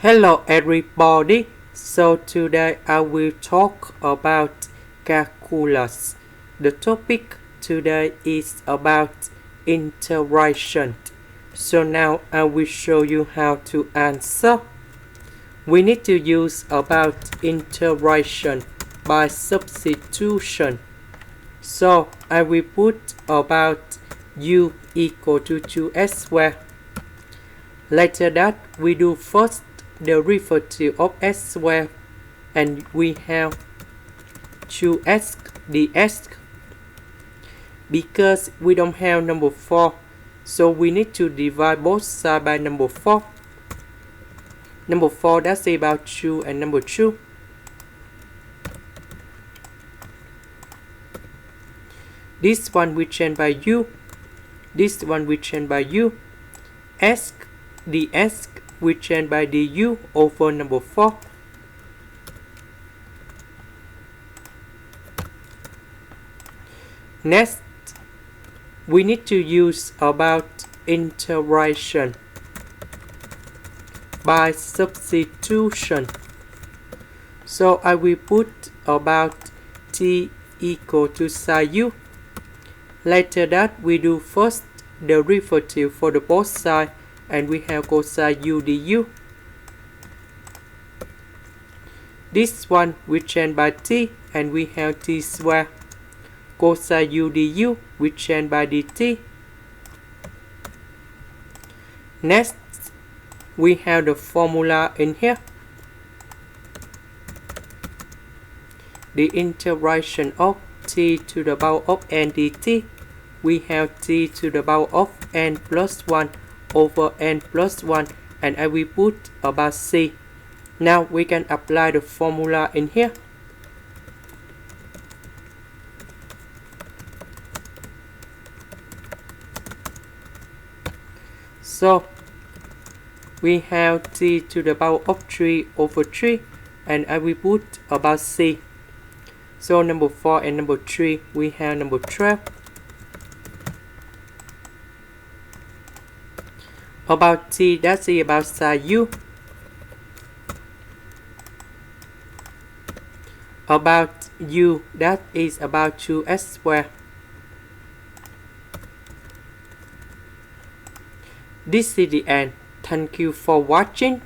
Hello everybody, so today I will talk about calculus. The topic today is about integration. So now I will show you how to answer. We need to use about integration by substitution. So I will put about u equal to 2s squared. Later that we do first derivative of s squared and we have 2s dx. Because we don't have number 4, so we need to divide both sides by number 4. Number 4 that's about 2 and number 2. This one we change by u. This one we change by u. S dx we change by du over number 4. Next, we need to use about integration by substitution. So I will put about t equal to psi u. Later that we do first derivative for the both sides and we have cosine u du. This one we change by t and we have t squared. Cosine u du we change by dt. Next, we have the formula in here. The integration of t to the power of n dt. We have t to the power of n plus 1 over n plus 1 and I will put about c. Now we can apply the formula in here. So we have t to the power of 3 over 3 and I will put about c. So number 4 and number 3 we have number 12. About t that's about psi u. About u that is about 2s squared. This is the end. Thank you for watching.